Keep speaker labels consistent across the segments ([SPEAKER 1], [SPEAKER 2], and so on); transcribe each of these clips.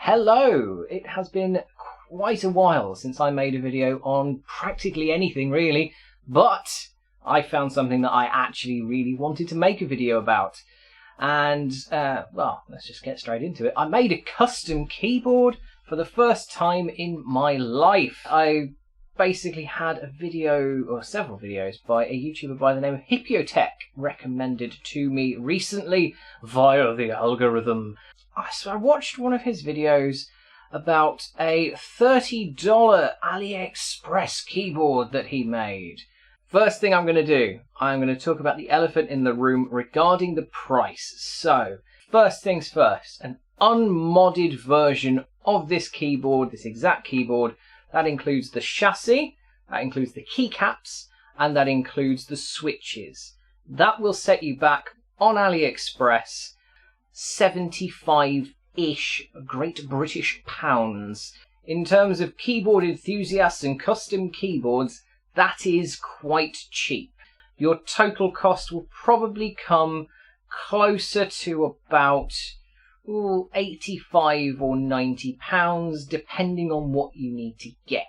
[SPEAKER 1] Hello! It has been quite a while since I made a video on practically anything really, but I found something that I actually really wanted to make a video about. And, well, let's just get straight into it. I made a custom keyboard for the first time in my life. I basically had a video, or several videos, by a YouTuber by the name of Hippiotech recommended to me recently via the algorithm. So I watched one of his videos about a $30 AliExpress keyboard that he made. First thing I'm going to do, I'm going to talk about the elephant in the room regarding the price. So, first things first, an unmodded version of this keyboard, this exact keyboard, that includes the chassis, that includes the keycaps, and that includes the switches. That will set you back on AliExpress 75-ish Great British pounds. In terms of keyboard enthusiasts and custom keyboards, that is quite cheap. Your total cost will probably come closer to about 85 or 90 pounds, depending on what you need to get.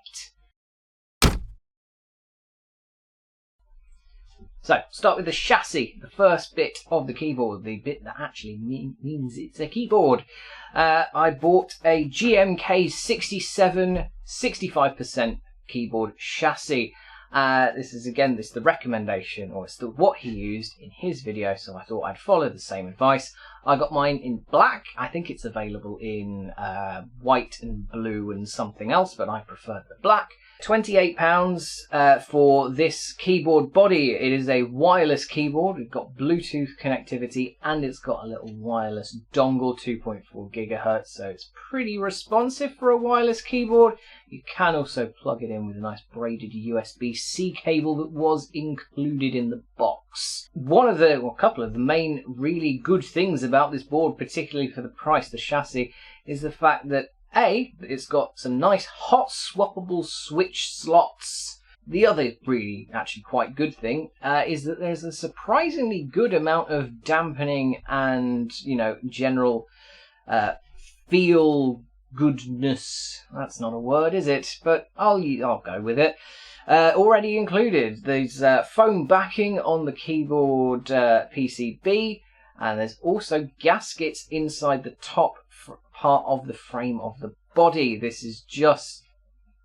[SPEAKER 1] So, start with the chassis, the first bit of the keyboard, the bit that actually means it's a keyboard. I bought a GMK 67 65% keyboard chassis. This is the recommendation, or it's what he used in his video, so I thought I'd follow the same advice. I got mine in black. I think it's available in white and blue and something else, but I preferred the black. £28 for this keyboard body. It is a wireless keyboard. It's got Bluetooth connectivity and it's got a little wireless dongle, 2.4 gigahertz, so it's pretty responsive for a wireless keyboard. You can also plug it in with a nice braided USB-C cable that was included in the box. A couple of the main really good things about this board, particularly for the price, the chassis, is the fact that it's got some nice hot swappable switch slots. The other really actually quite good thing is that there's a surprisingly good amount of dampening and, general feel goodness. That's not a word, is it? But I'll go with it. Already included. There's foam backing on the keyboard PCB, and there's also gaskets inside the top part of the frame of the body. This is just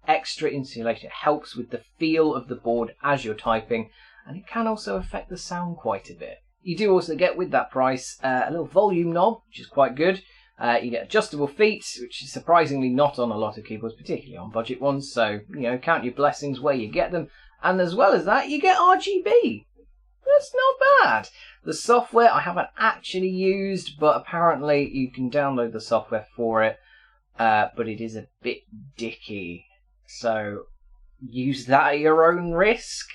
[SPEAKER 1] extra insulated. It helps with the feel of the board as you're typing, and it can also affect the sound quite a bit. You do also get, with that price, a little volume knob, which is quite good. You get adjustable feet, which is surprisingly not on a lot of keyboards, particularly on budget ones, so count your blessings where you get them. And as well as that, you get RGB. That's not bad. The software I haven't actually used, but apparently you can download the software for it, but it is a bit dicky, so use that at your own risk.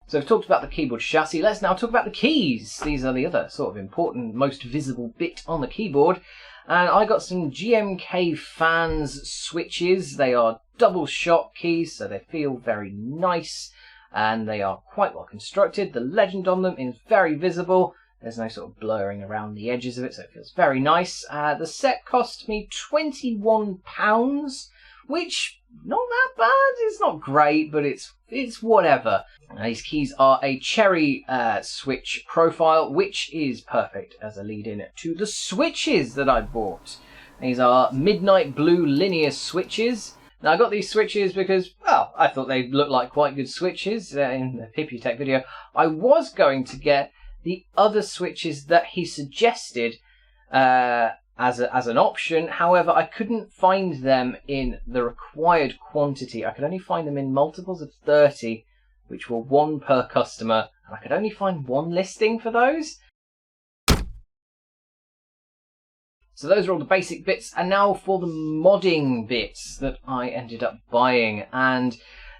[SPEAKER 1] So we've talked about the keyboard chassis. Let's now talk about the keys. These are the other sort of important, most visible bit on the keyboard. And I got some GMK fans switches. They are double shot keys, so they feel very nice. And they are quite well constructed. The legend on them is very visible. There's no sort of blurring around the edges of it, so it feels very nice. The set cost me £21, which, not that bad. It's not great, but it's whatever. These keys are a cherry switch profile, which is perfect as a lead-in to the switches that I bought. These are midnight blue linear switches. Now I got these switches because, well, I thought they looked like quite good switches in the Hippiotech video. I was going to get the other switches that he suggested as an option. However, I couldn't find them in the required quantity. I could only find them in multiples of 30, which were one per customer, and I could only find one listing for those. So those are all the basic bits, and now for the modding bits that I ended up buying. And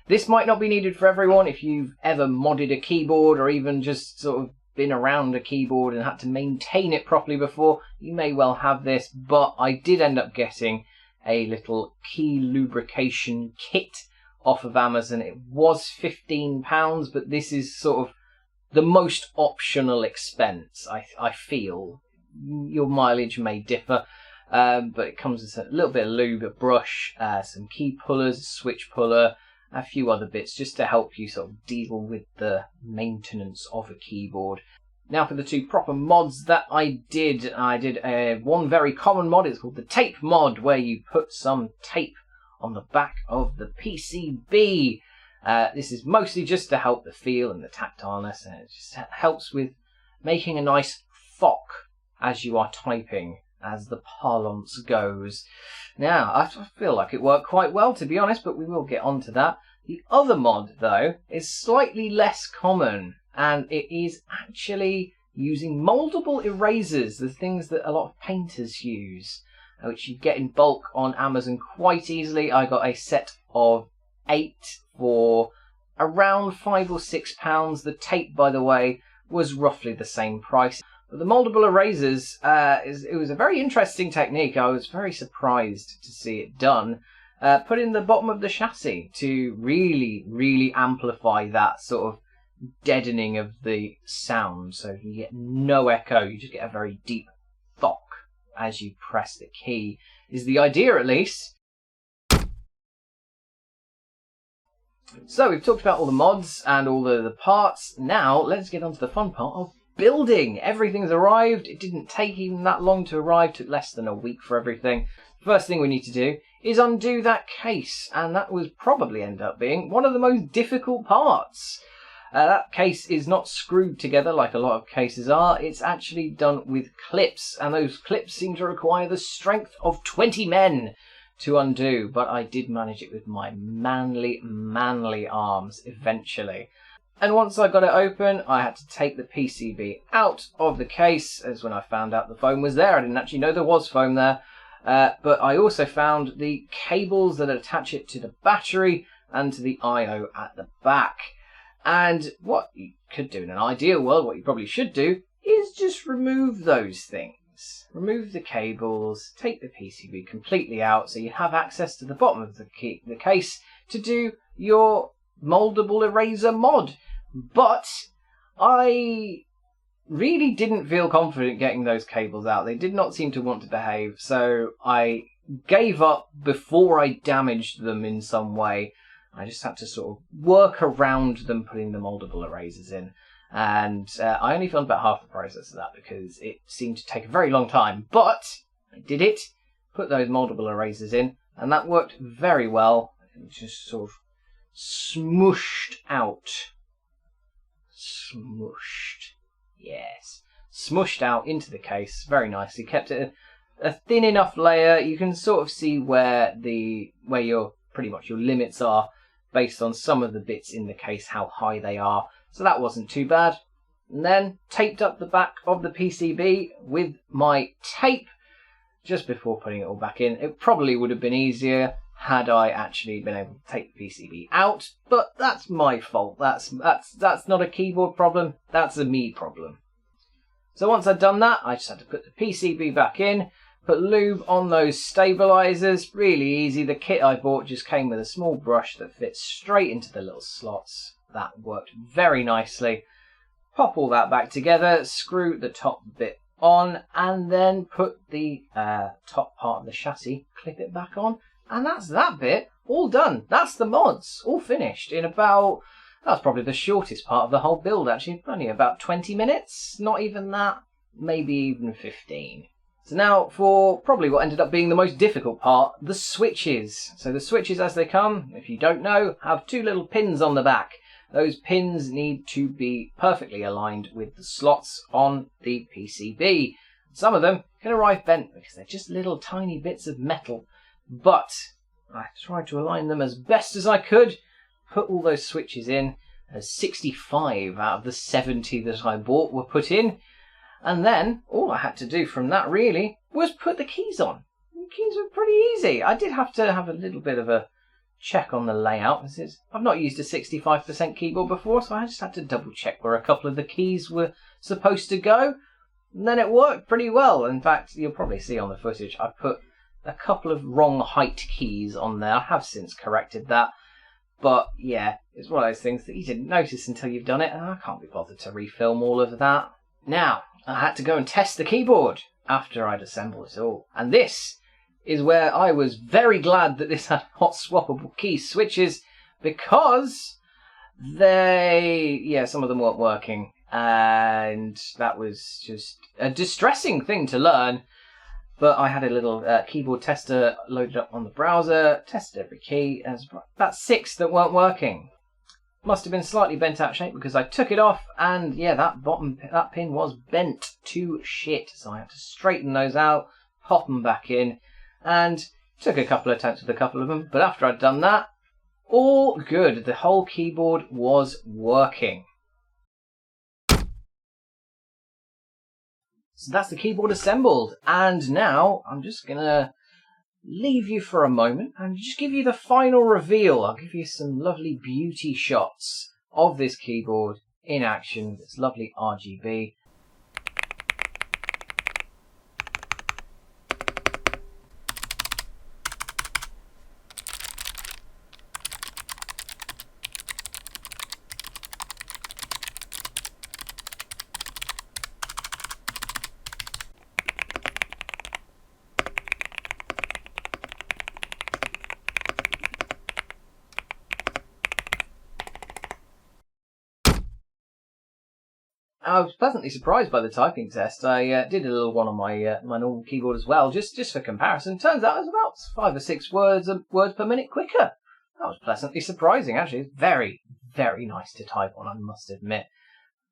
[SPEAKER 1] this might not be needed for everyone. If you've ever modded a keyboard, or even just sort of been around a keyboard and had to maintain it properly before, you may well have this. But I did end up getting a little key lubrication kit off of Amazon. It was £15, but this is sort of the most optional expense, I feel. your mileage may differ, but it comes with a little bit of lube, a brush, some key pullers, a switch puller, a few other bits just to help you sort of deal with the maintenance of a keyboard. Now for the two proper mods that I did one very common mod. It's called the tape mod, where you put some tape on the back of the PCB. This is mostly just to help the feel and the tactileness, and it just helps with making a nice thok as you are typing, as the parlance goes. Now, I feel like it worked quite well, to be honest, but we will get onto that. The other mod, though, is slightly less common, and it is actually using moldable erasers, the things that a lot of painters use, which you get in bulk on Amazon quite easily. I got a set of 8 for around £5 or £6. The tape, by the way, was roughly the same price. But the moldable erasers, it was a very interesting technique. I was very surprised to see it done. Put in the bottom of the chassis to really, really amplify that sort of deadening of the sound. So you get no echo, you just get a very deep thok as you press the key, is the idea at least. So we've talked about all the mods and all the parts. Now let's get on to the fun part of building. Everything's arrived. It didn't take even that long to arrive. It took less than a week for everything. First thing we need to do is undo that case, and that was probably end up being one of the most difficult parts. That case is not screwed together like a lot of cases are. It's actually done with clips, and those clips seem to require the strength of 20 men to undo, but I did manage it with my manly arms eventually. And once I got it open, I had to take the PCB out of the case, as when I found out the foam was there. I didn't actually know there was foam there, but I also found the cables that attach it to the battery and to the I/O at the back. And what you could do in an ideal world, what you probably should do, is just remove those things. Remove the cables, take the PCB completely out so you have access to the bottom of the case to do your moldable eraser mod. But I really didn't feel confident getting those cables out. They did not seem to want to behave, so I gave up before I damaged them in some way. I just had to sort of work around them putting the moldable erasers in. And I only filmed about half the process of that because it seemed to take a very long time. But I did it, put those moldable erasers in, and that worked very well. It just sort of smooshed out. Smooshed. Yes. Smooshed out into the case very nicely. Kept it a thin enough layer. You can sort of see where your pretty much your limits are based on some of the bits in the case, how high they are. So that wasn't too bad. And then taped up the back of the PCB with my tape just before putting it all back in. It probably would have been easier had I actually been able to take the PCB out, but that's my fault. That's not a keyboard problem, that's a me problem. So once I'd done that, I just had to put the PCB back in, put lube on those stabilizers, really easy. The kit I bought just came with a small brush that fits straight into the little slots. That worked very nicely. Pop all that back together, screw the top bit on, and then put the top part of the chassis, clip it back on, and that's that bit all done. That's the mods all finished in about, that's probably the shortest part of the whole build actually, only about 20 minutes, not even that, maybe even 15. So now for probably what ended up being the most difficult part, the switches. So the switches as they come, if you don't know, have two little pins on the back. Those pins need to be perfectly aligned with the slots on the PCB. Some of them can arrive bent because they're just little tiny bits of metal. But I tried to align them as best as I could, put all those switches in, as 65 out of the 70 that I bought were put in. And then all I had to do from that really was put the keys on. The keys were pretty easy. I did have to have a little bit of a check on the layout. I've not used a 65% keyboard before, so I just had to double check where a couple of the keys were supposed to go. And then it worked pretty well. In fact, you'll probably see on the footage, I put a couple of wrong height keys on there. I have since corrected that. But yeah, it's one of those things that you didn't notice until you've done it, and I can't be bothered to refilm all of that. Now, I had to go and test the keyboard after I'd assembled it all. And this is where I was very glad that this had hot swappable key switches, because some of them weren't working. And that was just a distressing thing to learn. But I had a little keyboard tester loaded up on the browser, tested every key, and there's about 6 that weren't working. Must have been slightly bent out of shape because I took it off, and yeah, that pin was bent to shit. So I had to straighten those out, pop them back in, and took a couple of attempts with a couple of them. But after I'd done that, all good. The whole keyboard was working. So that's the keyboard assembled, and now I'm just gonna leave you for a moment and just give you the final reveal. I'll give you some lovely beauty shots of this keyboard in action. It's lovely RGB. I was pleasantly surprised by the typing test. I did a little one on my my normal keyboard as well, just for comparison. Turns out it was about 5 or 6 words per minute quicker. That was pleasantly surprising, actually. It's very, very nice to type on, I must admit.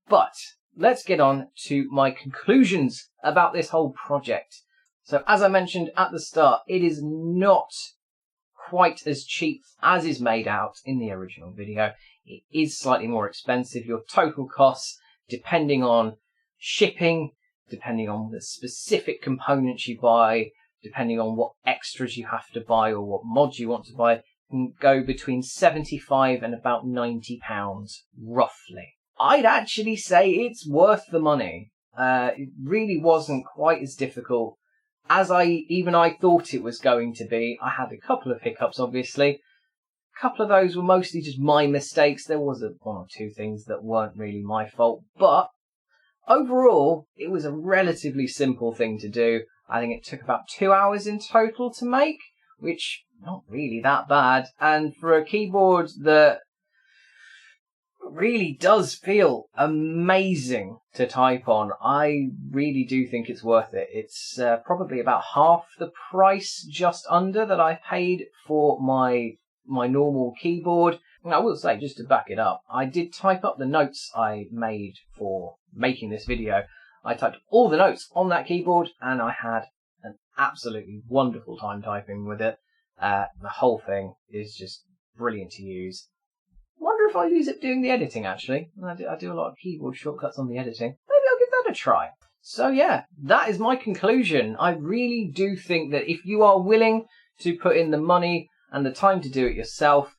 [SPEAKER 1] But let's get on to my conclusions about this whole project. So as I mentioned at the start, it is not quite as cheap as is made out in the original video. It is slightly more expensive. Your total costs, depending on shipping, depending on the specific components you buy, depending on what extras you have to buy or what mods you want to buy, can go between £75 and about £90, roughly. I'd actually say it's worth the money. It really wasn't quite as difficult as I thought it was going to be. I had a couple of hiccups, obviously. A couple of those were mostly just my mistakes. There was 1 or 2 things that weren't really my fault, but overall, it was a relatively simple thing to do. I think it took about 2 hours in total to make, which not really that bad. And for a keyboard that really does feel amazing to type on, I really do think it's worth it. It's probably about half the price, just under, that I paid for my normal keyboard. And I will say, just to back it up, I did type up the notes I made for making this video. I typed all the notes on that keyboard, and I had an absolutely wonderful time typing with it. The whole thing is just brilliant to use. Wonder if I use it doing the editing, actually. I do a lot of keyboard shortcuts on the editing. Maybe I'll give that a try. So yeah, that is my conclusion. I really do think that if you are willing to put in the money and the time to do it yourself,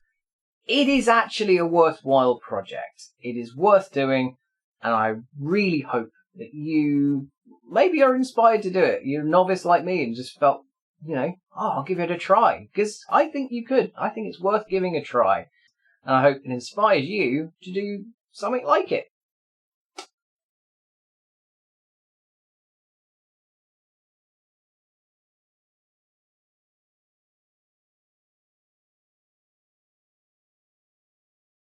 [SPEAKER 1] it is actually a worthwhile project. It is worth doing, and I really hope that you maybe are inspired to do it. You're a novice like me and just felt, I'll give it a try, because I think you could. I think it's worth giving a try, and I hope it inspires you to do something like it.